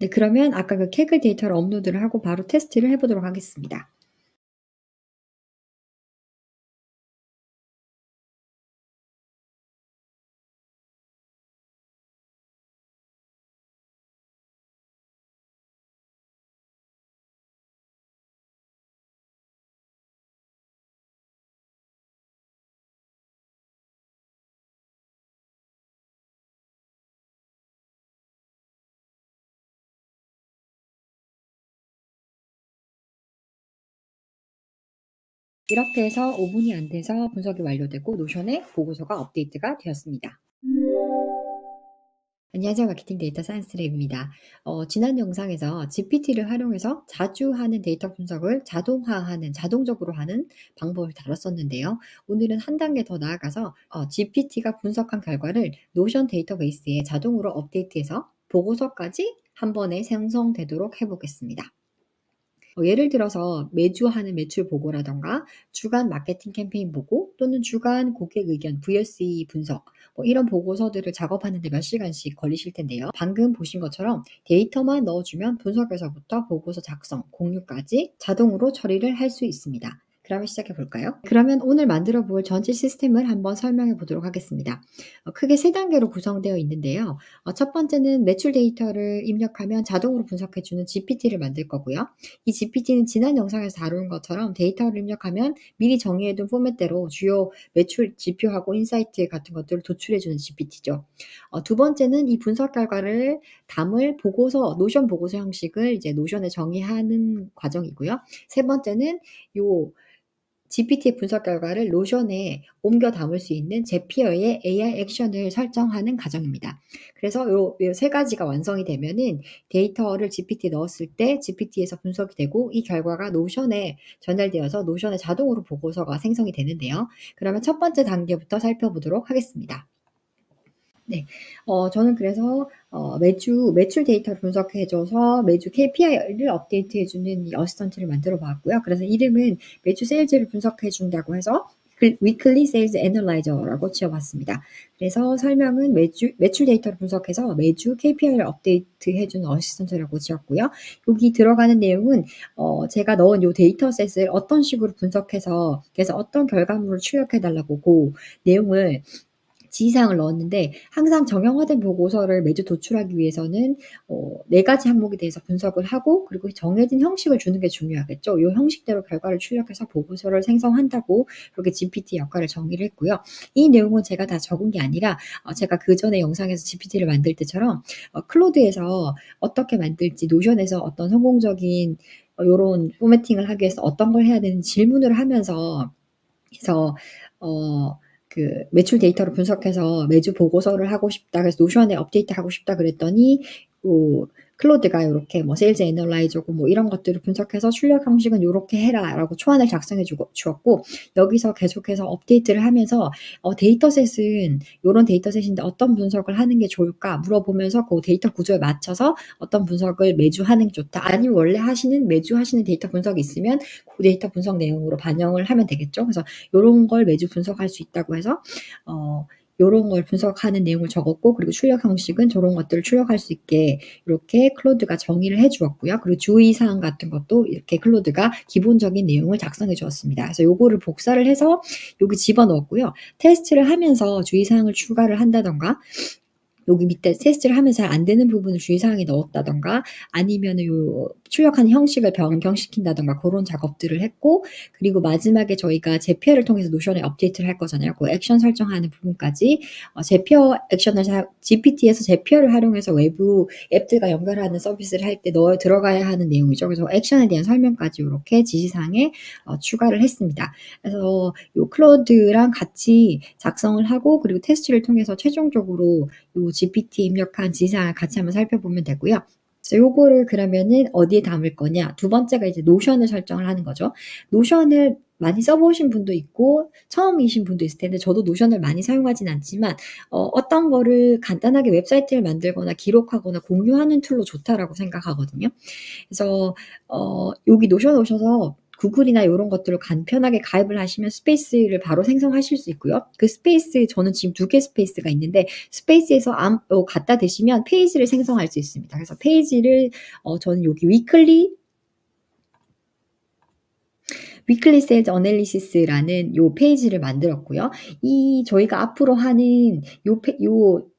네, 그러면 아까 그 Kaggle 데이터를 업로드를 하고 바로 테스트를 해 보도록 하겠습니다. 이렇게 해서 5 분이 안 돼서 분석이 완료되고 노션에 보고서가 업데이트가 되었습니다. 안녕하세요. 마케팅 데이터 사이언스 랩입니다. 지난 영상에서 GPT를 활용해서 자주 하는 데이터 분석을 자동적으로 하는 방법을 다뤘었는데요. 오늘은 한 단계 더 나아가서 GPT가 분석한 결과를 노션 데이터베이스에 자동으로 업데이트해서 보고서까지 한 번에 생성되도록 해보겠습니다. 예를 들어서 매주 하는 매출 보고라던가 주간 마케팅 캠페인 보고 또는 주간 고객 의견 VOC 분석 이런 보고서들을 작업하는 데 몇 시간씩 걸리실 텐데요. 방금 보신 것처럼 데이터만 넣어주면 분석에서부터 보고서 작성, 공유까지 자동으로 처리를 할 수 있습니다. 그러면 시작해 볼까요? 그러면 오늘 만들어 볼 전체 시스템을 한번 설명해 보도록 하겠습니다. 크게 세 단계로 구성되어 있는데요. 첫 번째는 매출 데이터를 입력하면 자동으로 분석해 주는 GPT를 만들 거고요. 이 GPT는 지난 영상에서 다룬 것처럼 데이터를 입력하면 미리 정의해둔 포맷대로 주요 매출 지표하고 인사이트 같은 것들을 도출해주는 GPT죠. 두 번째는 이 분석 결과를 담을 보고서, 노션 보고서 형식을 이제 노션에 정의하는 과정이고요. 세 번째는 요 GPT의 분석 결과를 노션에 옮겨 담을 수 있는 제피어의 AI 액션을 설정하는 과정입니다. 그래서 요 세 가지가 완성이 되면은 데이터를 GPT에 넣었을 때 GPT에서 분석이 되고 이 결과가 노션에 전달되어서 노션에 자동으로 보고서가 생성이 되는데요. 그러면 첫 번째 단계부터 살펴보도록 하겠습니다. 네. 저는 그래서 매주 매출 데이터를 분석해 줘서 매주 KPI를 업데이트해 주는 이 어시스턴트를 만들어 봤고요. 그래서 이름은 매주 세일즈를 분석해 준다고 해서 Weekly Sales Analyzer라고 지어 봤습니다. 그래서 설명은 매출 데이터를 분석해서 매주 KPI를 업데이트해 주는 어시스턴트라고 지었고요. 여기 들어가는 내용은 제가 넣은 요 데이터셋을 어떤 식으로 분석해서 그래서 어떤 결과물을 출력해 달라고 그 내용을 지시사항을 넣었는데 항상 정형화된 보고서를 매주 도출하기 위해서는 4가지 항목에 대해서 분석을 하고 그리고 정해진 형식을 주는 게 중요하겠죠. 요 형식대로 결과를 출력해서 보고서를 생성한다고 그렇게 GPT 역할을 정의를 했고요. 이 내용은 제가 다 적은 게 아니라 제가 그전에 영상에서 GPT를 만들 때처럼 클로드에서 어떻게 만들지 노션에서 어떤 성공적인 요런 포매팅을 하기 위해서 어떤 걸 해야 되는지 질문을 하면서 그래서 매출 데이터를 분석해서 매주 보고서를 하고 싶다. 그래서 노션에 업데이트하고 싶다 그랬더니 클로드가 요렇게 세일즈 애널라이저고 이런 것들을 분석해서 출력 형식은 요렇게 해라라고 초안을 작성해 주었고 여기서 계속해서 업데이트를 하면서 데이터셋은 요런 데이터셋인데 어떤 분석을 하는 게 좋을까 물어보면서 그 데이터 구조에 맞춰서 어떤 분석을 매주 하는 게 좋다. 아니면 원래 매주 하시는 데이터 분석이 있으면 그 데이터 분석 내용으로 반영을 하면 되겠죠. 그래서 요런 걸 매주 분석할 수 있다고 해서 요런 걸 분석하는 내용을 적었고 그리고 출력 형식은 저런 것들을 출력할 수 있게 이렇게 클로드가 정의를 해 주었고요. 그리고 주의사항 같은 것도 이렇게 클로드가 기본적인 내용을 작성해 주었습니다. 그래서 요거를 복사를 해서 여기 집어넣었고요. 테스트를 하면서 주의사항을 추가를 한다든가 여기 밑에 테스트를 하면서 잘 안 되는 부분을 주의사항에 넣었다든가 아니면은 요 출력하는 형식을 변경시킨다든가 고런 작업들을 했고 그리고 마지막에 저희가 제피어를 통해서 노션에 업데이트를 할 거잖아요. 그 액션 설정하는 부분까지 제피어 액션을 GPT에서 제피어를 활용해서 외부 앱들과 연결하는 서비스를 할 때 들어가야 하는 내용이죠. 그래서 액션에 대한 설명까지 요렇게 지시사항에 추가를 했습니다. 그래서 요 클로드랑 같이 작성을 하고 그리고 테스트를 통해서 최종적으로 요 GPT 입력한 지시사항을 같이 한번 살펴보면 되고요. 그래서 요거를 그러면은 어디에 담을 거냐. 두 번째가 이제 노션을 설정을 하는 거죠. 노션을 많이 써보신 분도 있고 처음이신 분도 있을 텐데 저도 노션을 많이 사용하진 않지만 어떤 거를 간단하게 웹사이트를 만들거나 기록하거나 공유하는 툴로 좋다라고 생각하거든요. 그래서 여기 노션 오셔서 구글이나 요런 것들을 간편하게 가입을 하시면 스페이스를 바로 생성하실 수 있고요. 그 스페이스 저는 지금 2개 스페이스가 있는데 스페이스에서 갖다 대시면 페이지를 생성할 수 있습니다. 그래서 페이지를 저는 여기 위클리 세일즈 어널리시스라는 요 페이지를 만들었고요. 이 저희가 앞으로 하는 요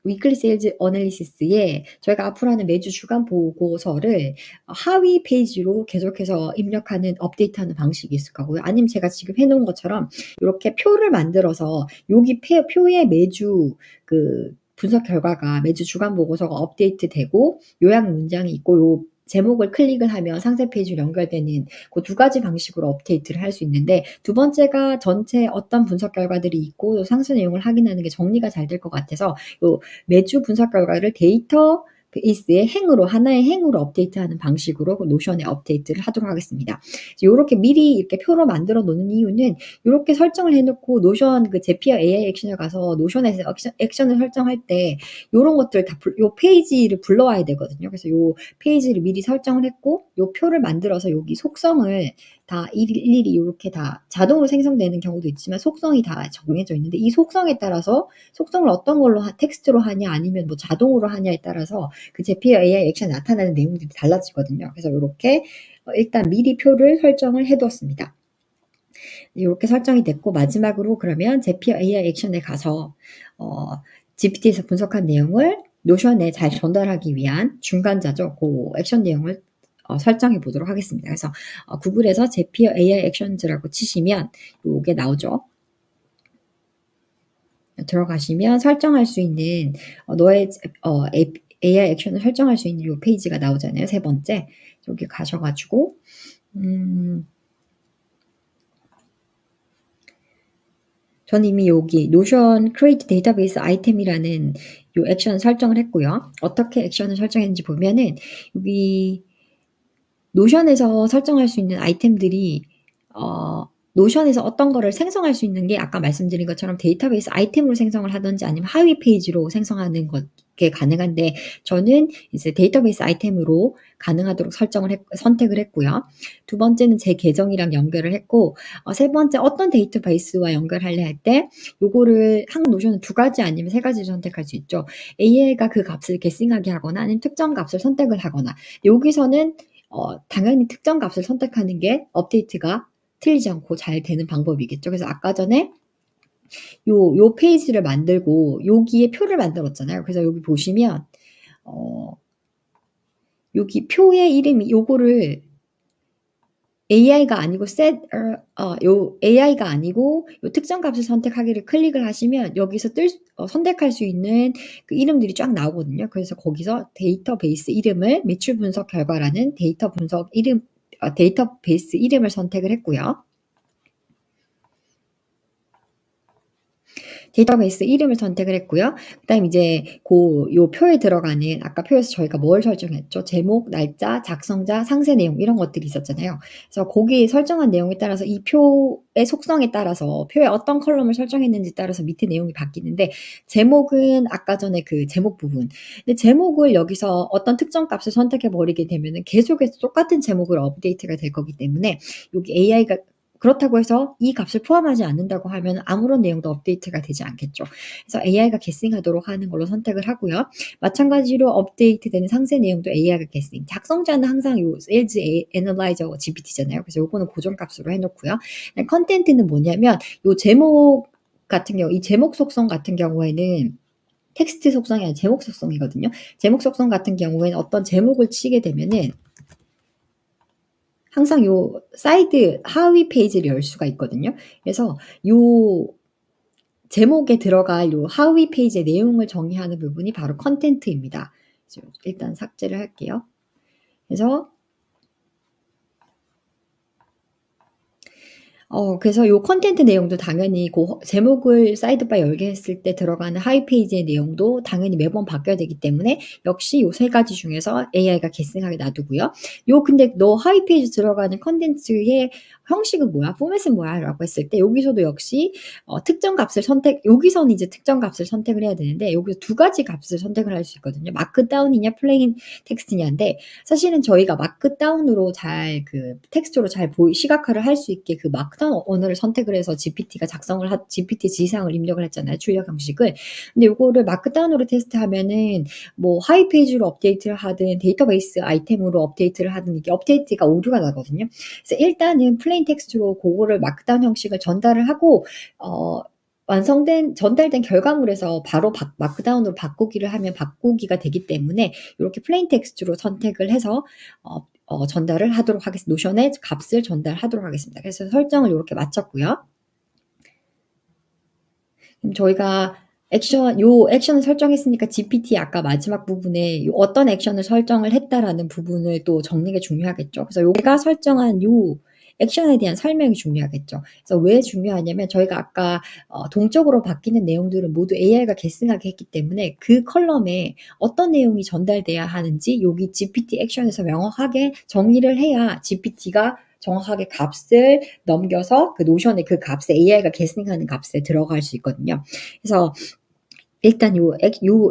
위클리 세일즈 어널리시스에 저희가 앞으로 하는 매주 주간 보고서를 하위 페이지로 계속해서 입력하는 업데이트하는 방식이 있을 거고요. 아니면 제가 지금 해 놓은 것처럼 요렇게 표를 만들어서 여기 표에 매주 그 분석 결과가 매주 주간 보고서가 업데이트되고 요약 문장이 있고 요 제목을 클릭을 하면 상세 페이지로 연결되는 그 두 가지 방식으로 업데이트를 할 수 있는데 두 번째가 전체 어떤 분석 결과들이 있고 상세 내용을 확인하는 게 정리가 잘 될 것 같아서 요 매주 분석 결과를 데이터베이스의 하나의 행으로 업데이트하는 방식으로 그 노션에 업데이트를 하도록 하겠습니다. 요렇게 미리 이렇게 표로 만들어 놓는 이유는 요렇게 설정을 해 놓고 노션 그 제피어 AI 액션을 가서 노션에서 액션을 설정할 때 요런 것들 다 요 페이지를 불러와야 되거든요. 그래서 요 페이지를 미리 설정을 했고 요 표를 만들어서 여기 속성을 다 일일이 요렇게 다 자동으로 생성되는 경우도 있지만 속성이 다 정해져 있는데 이 속성에 따라서 속성을 어떤 걸로 텍스트로 하냐 아니면 뭐 자동으로 하냐에 따라서 그 제피어 AI 액션에 나타나는 내용들이 달라지거든요. 그래서 요렇게 일단 미리 표를 설정을 해 두었습니다. 요렇게 설정이 됐고 마지막으로 그러면 제피어 AI 액션에 가서 GPT에서 분석한 내용을 노션에 잘 전달하기 위한 중간자죠. 그 액션 내용을 설정해 보도록 하겠습니다. 그래서 구글에서 제피어 AI 액션즈라고 치시면 요게 나오죠. 들어가시면 설정할 수 있는 너의 AI 액션을 설정할 수 있는 요 페이지가 나오잖아요. 세 번째. 여기 가셔 가지고 저는 이미 여기 노션 크리에이트 데이터베이스 아이템이라는 요 액션 설정을 했고요. 어떻게 액션을 설정했는지 보면은 여기 노션에서 설정할 수 있는 아이템들이 노션에서 어떤 거를 생성할 수 있는 게 아까 말씀드린 것처럼 데이터베이스 아이템으로 생성을 하든지 아니면 하위 페이지로 생성하는 게 가능한데 저는 이제 데이터베이스 아이템으로 가능하도록 선택을 했고요. 두 번째는 제 계정이랑 연결을 했고 세 번째 어떤 데이터베이스와 연결할래 할 때 요거를 노션은 두 가지 아니면 세 가지를 선택할 수 있죠. AI가 그 값을 guessing하게 하거나 아니면 특정 값을 선택을 하거나 여기서는 당연히 특정 값을 선택하는 게 업데이트가 틀리지 않고 잘 되는 방법이겠죠. 그래서 아까 전에 요 페이지를 만들고 여기에 표를 만들었잖아요. 그래서 여기 보시면 여기 표의 이름이 요거를 AI가 아니고 AI가 아니고 요 특정 값을 선택하기를 클릭을 하시면 여기서 선택할 수 있는 그 이름들이 쫙 나오거든요. 그래서 거기서 데이터베이스 이름을 매출 분석 결과라는 데이터베이스 이름을 선택을 했고요. 데이터베이스 이름을 선택을 했고요. 그다음에 이제 요 표에 들어가는 아까 표에서 저희가 뭘 설정했죠? 제목, 날짜, 작성자, 상세 내용 이런 것들이 있었잖아요. 그래서 거기 설정한 내용에 따라서 이 표의 속성에 따라서 표에 어떤 컬럼을 설정했는지에 따라서 밑에 내용이 바뀌는데 제목은 아까 전에 그 제목 부분. 근데 제목을 여기서 어떤 특정 값을 선택해 버리게 되면은 계속해서 똑같은 제목으로 업데이트가 될 거기 때문에 여기 AI가 그렇다고 해서 이 값을 포함하지 않는다고 하면 아무런 내용도 업데이트가 되지 않겠죠. 그래서 AI가 guessing하도록 하는 걸로 선택을 하고요. 마찬가지로 업데이트되는 상세 내용도 AI가 guessing. 작성자는 항상 요 Sales Analyzer GPT잖아요. 그래서 요거는 고정값으로 해 놓고요. 컨텐트는 뭐냐면 요 제목 같은 경우 이 제목 속성 같은 경우에는 텍스트 속성이 아니라 제목 속성이거든요. 제목 속성 같은 경우에는 어떤 제목을 치게 되면은 항상 요 사이드 하위 페이지를 열 수가 있거든요. 그래서 요 제목에 들어갈 요 하위 페이지의 내용을 정의하는 부분이 바로 컨텐트입니다. 그래서 일단 삭제를 할게요. 그래서 그래서 요 컨텐트 내용도 당연히 고 제목을 사이드바 열게 했을 때 들어가는 하위 페이지의 내용도 당연히 매번 바뀌어야 되기 때문에 역시 요 3 가지 중에서 AI가 계승하게 놔두고요. 요 근데 "너 하위 페이지 들어가는 콘텐츠의 형식은 뭐야? 포맷은 뭐야?"라고 했을 때 여기서도 역시 특정 값을 여기서는 이제 특정 값을 선택을 해야 되는데 여기서 2 가지 값을 선택을 할 수 있거든요. 마크다운이냐 플레인 텍스트냐인데 사실은 저희가 마크다운으로 잘 텍스트로 잘 시각화를 할 수 있게 그 마크다운 언어를 선택을 해서 GPT 지시사항을 입력을 했잖아요, 출력 형식을. 근데 요거를 마크다운으로 테스트하면은 뭐 하위 페이지로 업데이트를 하든 데이터베이스 아이템으로 업데이트를 하든 이게 업데이트가 오류가 나거든요. 그래서 일단은 플레인 텍스트로 고거를 마크다운 형식을 전달을 하고 어 전달된 결과물에서 바로 마크다운으로 바꾸기를 하면 바꾸기가 되기 때문에 요렇게 플레인 텍스트로 선택을 해서 전달을 하도록 하겠습니다. 노션의 값을 전달하도록 하겠습니다. 그래서 설정을 요렇게 마쳤고요. 그럼 저희가 액션을 설정했으니까 GPT 아까 마지막 부분에 어떤 액션을 설정을 했다라는 부분을 또 적는 게 중요하겠죠. 그래서 제가 설정한 요 액션에 대한 설명이 중요하겠죠. 그래서 왜 중요하냐면 저희가 아까 동적으로 바뀌는 내용들은 모두 AI가 계승하게 했기 때문에 그 컬럼에 어떤 내용이 전달돼야 하는지 여기 GPT 액션에서 명확하게 정의를 해야 GPT가 정확하게 값을 넘겨서 그 노션의 그 값에 AI가 계승하는 값에 들어갈 수 있거든요. 그래서 일단 요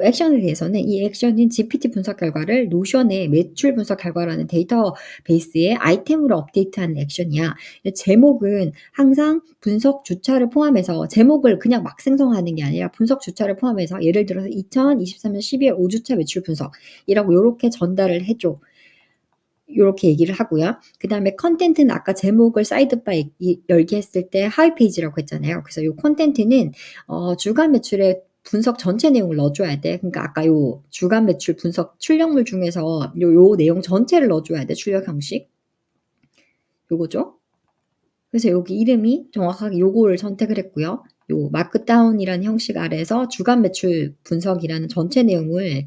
액션에 대해서는 이 액션인 GPT 분석 결과를 노션의 매출 분석 결과라는 데이터베이스의 아이템으로 업데이트하는 액션이야. 제목은 항상 분석 주차를 포함해서 제목을 그냥 막 생성하는 게 아니라 분석 주차를 포함해서 예를 들어서 2023년 12월 5 주차 매출 분석이라고 요렇게 전달을 해 줘. 요렇게 얘기를 하고요. 그다음에 컨텐트는 아까 제목을 사이드바 열기 했을 때 하위 페이지라고 했잖아요. 그래서 요 콘텐트는 주간 매출의 분석 전체 내용을 넣어 줘야 돼. 그러니까 아까 요 주간 매출 분석 출력물 중에서 요 내용 전체를 넣어 줘야 돼, 출력 형식. 요거죠. 그래서 여기 이름이 정확하게 요거를 선택을 했고요. 요 마크다운이라는 형식 아래에서 주간 매출 분석이라는 전체 내용을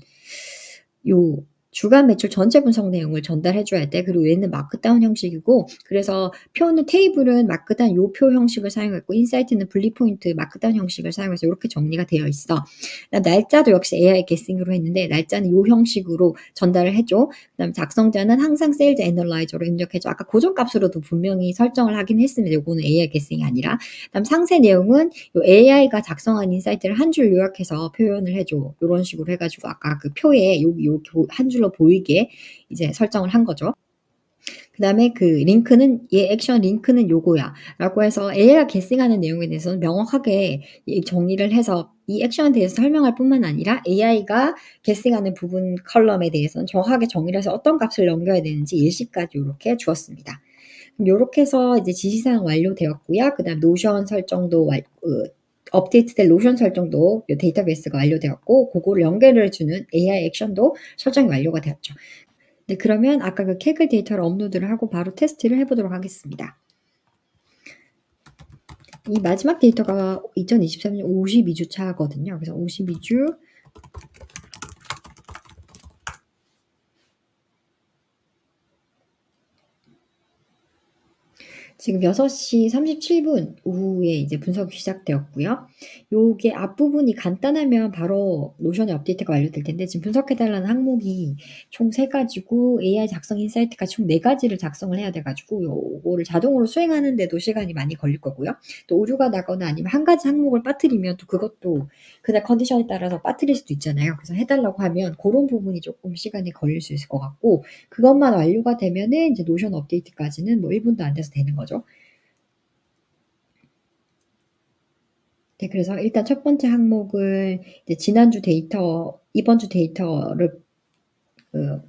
요 주간 매출 전체 분석 내용을 전달해 줘야 돼. 그리고 얘는 마크다운 형식이고 그래서 테이블은 마크다운 요 표 형식을 사용했고 인사이트는 분리 포인트 마크다운 형식을 사용해서 요렇게 정리가 되어 있어. 날짜도 역시 AI 게싱으로 했는데 날짜는 요 형식으로 전달을 해 줘. 그다음에 작성자는 항상 세일즈 애널라이저로 입력해 줘. 아까 고정값으로도 분명히 설정을 하긴 했습니다. 요거는 AI 게싱이 아니라. 그다음 상세 내용은 요 AI가 작성한 인사이트를 한 줄 요약해서 표현을 해 줘. 요런 식으로 해 가지고 아까 그 표에 요렇게 한 줄로 보이게 이제 설정을 한 거죠. 그다음에 그 링크는 얘 액션 링크는 요거야라고 해서 AI가 계승하는 내용에 대해서는 명확하게 정의를 해서 이 액션에 대해서 설명할 뿐만 아니라 AI가 계승하는 부분 컬럼에 대해서는 정확하게 정의를 해서 어떤 값을 넘겨야 되는지 예시까지 요렇게 주었습니다. 그럼 요렇게 해서 이제 지시사항 완료되었고요. 그다음 노션 설정도 업데이트된 노션 설정도 요 데이터베이스가 완료되었고 고거를 연결을 주는 AI 액션도 설정이 완료가 되었죠. 네, 그러면 아까 그 Kaggle 데이터를 업로드를 하고 바로 테스트를 해 보도록 하겠습니다. 이 마지막 데이터가 2023년 52주 차거든요. 그래서 52주 지금 6시 37분 오후에 이제 분석이 시작되었고요. 요게 앞부분이 간단하면 바로 노션의 업데이트가 완료될 텐데 지금 분석해 달라는 항목이 총 3 가지고 AI 작성 인사이트가 총 4 가지를 작성을 해야 돼 가지고 요거를 자동으로 수행하는 데도 시간이 많이 걸릴 거고요. 또 오류가 나거나 아니면 한 가지 항목을 빠뜨리면 또 그것도 그날 컨디션에 따라서 빠뜨릴 수도 있잖아요. 그래서 해 달라고 하면 고런 부분이 쪼끔 시간이 걸릴 수 있을 것 같고 그것만 완료가 되면은 이제 노션 업데이트까지는 뭐 1 분도 안 돼서 되는 거죠. 네, 그래서 일단 첫 번째 항목을 이제 이번 주 데이터를 그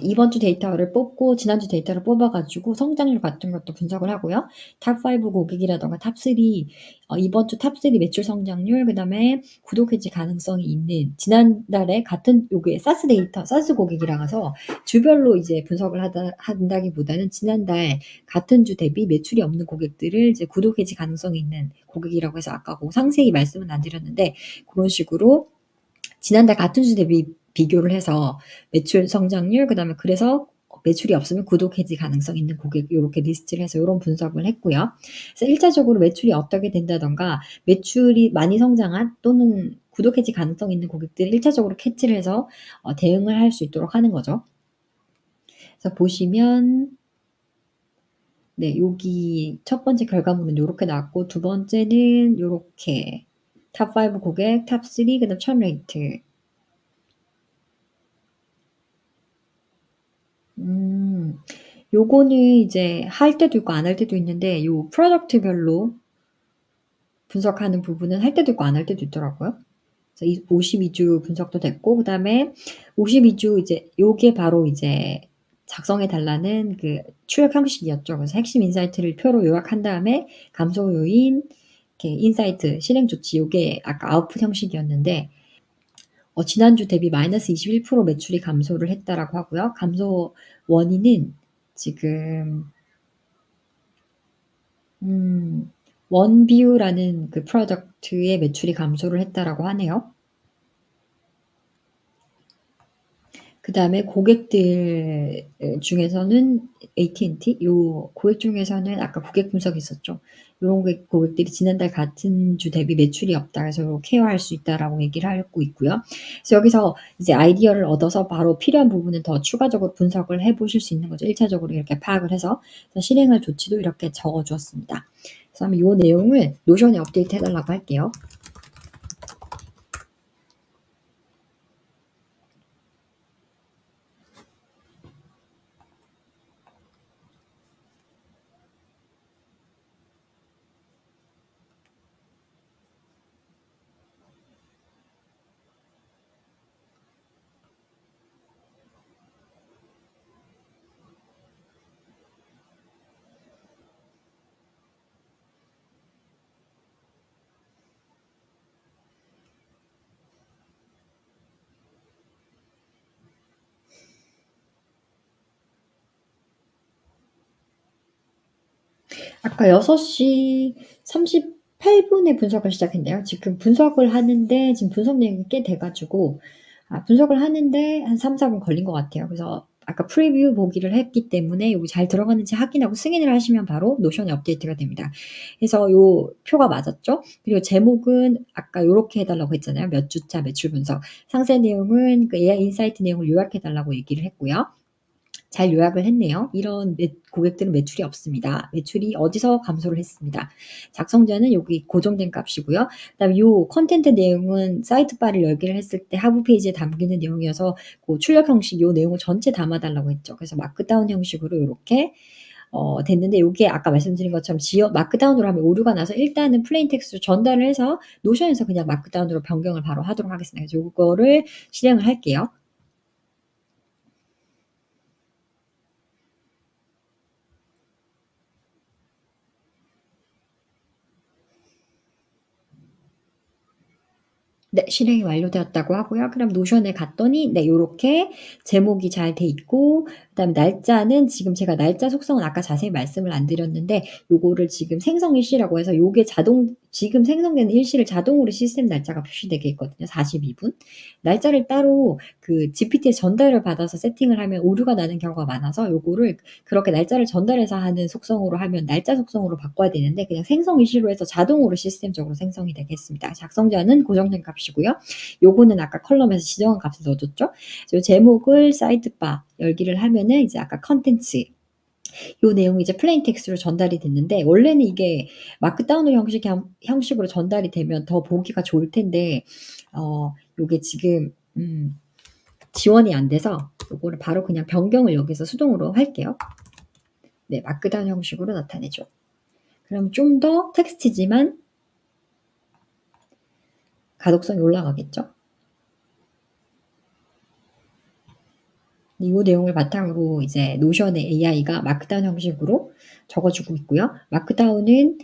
이번 주 데이터를 뽑고 지난주 데이터를 뽑아 가지고 성장률 같은 것도 분석을 하고요. 탑5 고객이라든가 탑3 이번 주 탑3 매출 성장률 그다음에 구독 해지 가능성이 있는 지난달에 같은 요게 사스 고객이라서 주별로 이제 분석을 한다기보다는 지난달 같은 주 대비 매출이 없는 고객들을 이제 구독 해지 가능성이 있는 고객이라고 해서 아까 고 상세히 말씀은 안 드렸는데 고런 식으로 지난달 같은 주 대비 비교를 해서 매출 성장률 그다음에 그래서 매출이 없으면 구독 해지 가능성 있는 고객 요렇게 리스트를 해서 요런 분석을 했고요. 그래서 1차적으로 매출이 어떻게 된다든가 매출이 많이 성장한 또는 구독 해지 가능성 있는 고객들을 1차적으로 캐치를 해서 대응을 할 수 있도록 하는 거죠. 그래서 보시면 네 여기 첫 번째 결과물은 요렇게 나왔고 두 번째는 요렇게 탑 5 고객, 탑 3 그다음 천 레이트. 요거는 이제 할 때도 있고 안 할 때도 있는데 요 프로덕트별로 분석하는 부분은 할 때도 있고 안 할 때도 있더라고요. 그래서 이 52주 분석도 됐고 그다음에 52주 이제 요게 바로 이제 작성해 달라는 그 출력 형식이었죠. 그래서 핵심 인사이트를 표로 요약한 다음에 감소 요인, 이렇게 인사이트, 실행 조치 요게 아까 아웃풋 형식이었는데 지난주 대비 -21% 매출이 감소를 했다라고 하고요. 감소 원인은 지금 원뷰라는 그 프로덕트의 매출이 감소를 했다라고 하네요. 그다음에 고객들 중에서는 AT&T 요 고객 중에서는 아까 고객 분석이 있었죠. 요런 고객들이 지난달 같은 주 대비 매출이 없다. 그래서 요거 케어할 수 있다라고 얘기를 하고 있고요. 그래서 여기서 이제 아이디어를 얻어서 바로 필요한 부분은 더 추가적으로 분석을 해 보실 수 있는 거죠. 1차적으로 이렇게 파악을 해서 실행할 조치도 이렇게 적어 주었습니다. 그래서 한번 요 내용을 노션에 업데이트 해 달라고 할게요. 아까 6시 38분에 분석을 시작했네요. 지금 분석을 하는데 지금 분석 내용이 꽤 돼 가지고 분석을 하는데 한 3-4분 걸린 것 같아요. 그래서 아까 프리뷰 보기를 했기 때문에 요거 잘 들어가는지 확인하고 승인을 하시면 바로 노션에 업데이트가 됩니다. 그래서 요 표가 맞았죠? 그리고 제목은 아까 요렇게 해 달라고 했잖아요. 몇 주차 매출 분석. 상세 내용은 그 AI 인사이트 내용을 요약해 달라고 얘기를 했고요. 잘 요약을 했네요. 이런 고객들은 매출이 없습니다. 매출이 어디서 감소를 했습니다. 작성자는 여기 고정된 값이고요. 그다음에 요 컨텐트 내용은 사이트 바를 열기를 했을 때 하부 페이지에 담기는 내용이어서 그 출력 형식 요 내용을 전체 담아 달라고 했죠. 그래서 마크다운 형식으로 요렇게 됐는데 요게 아까 말씀드린 것처럼 마크다운으로 하면 오류가 나서 일단은 플레인 텍스트로 전달을 해서 노션에서 그냥 마크다운으로 변경을 바로 하도록 하겠습니다. 그래서 요거를 실행을 할게요. 네. 실행이 완료되었다고 하고요. 그럼 노션에 갔더니 네 요렇게 제목이 잘 돼 있고 그다음에 날짜는 지금 제가 날짜 속성은 아까 자세히 말씀을 안 드렸는데 요거를 지금 생성 일시라고 해서 요게 지금 생성되는 일시를 자동으로 시스템 날짜가 표시되게 있거든요, 42 분. 날짜를 따로 그 GPT에 전달을 받아서 세팅을 하면 오류가 나는 경우가 많아서 요거를 그렇게 날짜를 전달해서 하는 속성으로 하면 날짜 속성으로 바꿔야 되는데 그냥 생성 일시로 해서 자동으로 시스템적으로 생성이 되겠습니다. 작성자는 고정된 값이고요. 요거는 아까 컬럼에서 지정한 값을 넣어 줬죠. 요 제목을 사이드바 열기를 하면은 이제 아까 컨텐츠 요 내용이 이제 플레인 텍스트로 전달이 됐는데 원래는 이게 마크다운 형식으로 전달이 되면 더 보기가 좋을 텐데 요게 지금 지원이 안 돼서 요거를 바로 그냥 변경을 여기서 수동으로 할게요. 네. 마크다운 형식으로 나타내죠. 그럼 좀 더 텍스트지만 가독성이 올라가겠죠. 이 내용을 바탕으로 이제 노션의 AI가 마크다운 형식으로 적어 주고 있고요. 마크다운은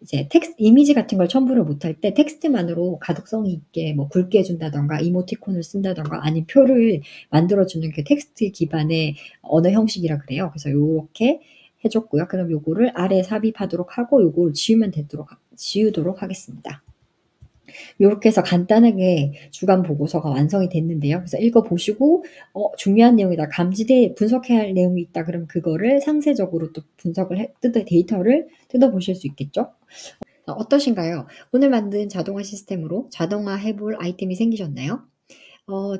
이제 이미지 같은 걸 첨부를 못할 때 텍스트만으로 가독성이 있게 뭐 굵게 해 준다든가 이모티콘을 쓴다든가 아니면 표를 만들어 주는 그 텍스트 기반의 언어 형식이라 그래요. 그래서 요렇게 해 줬고요. 그럼 요거를 아래에 삽입하도록 하고 요거를 지우도록 하겠습니다. 요렇게 해서 간단하게 주간 보고서가 완성이 됐는데요. 그래서 읽어 보시고 '중요한 내용이다. 감지돼 분석해야 할 내용이 있다.' 그러면 그거를 상세적으로 또 분석을 해 뜯어 데이터를 뜯어 보실 수 있겠죠? 어떠신가요? 오늘 만든 자동화 시스템으로 자동화해 볼 아이템이 생기셨나요?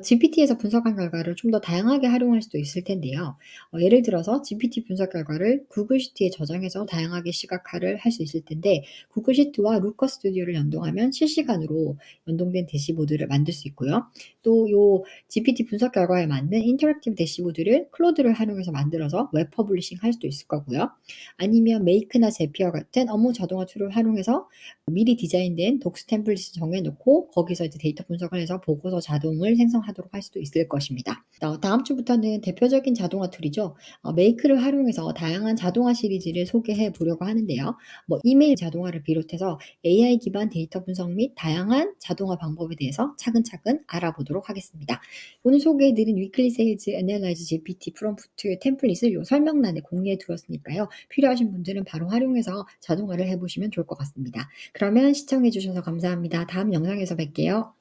GPT에서 분석한 결과를 좀 더 다양하게 활용할 수도 있을 텐데요. 예를 들어서 GPT 분석 결과를 구글 시트에 저장해서 다양하게 시각화를 할 수 있을 텐데 구글 시트와 루커 스튜디오를 연동하면 실시간으로 연동된 대시보드를 만들 수 있고요. 또 요 GPT 분석 결과에 맞는 인터랙티브 대시보드를 클로드를 활용해서 만들어서 웹 퍼블리싱 할 수도 있을 거고요. 아니면 메이크나 제피어 같은 업무 자동화 툴을 활용해서 미리 디자인된 독스 템플릿을 정해 놓고 거기서 이제 데이터 분석을 해서 보고서 자동을 생성하도록 할 수도 있을 것입니다. 다음 주부터는 대표적인 자동화 툴이죠. 메이크를 활용해서 다양한 자동화 시리즈를 소개해 보려고 하는데요. 뭐 이메일 자동화를 비롯해서 AI 기반 데이터 분석 및 다양한 자동화 방법에 대해서 차근차근 알아보도록 하겠습니다. 오늘 소개해 드린 위클리 세일즈 애널라이즈 GPT 프롬프트 템플릿을 요 설명란에 공유해 두었으니까요. 필요하신 분들은 바로 활용해서 자동화를 해 보시면 좋을 것 같습니다. 그러면 시청해 주셔서 감사합니다. 다음 영상에서 뵐게요.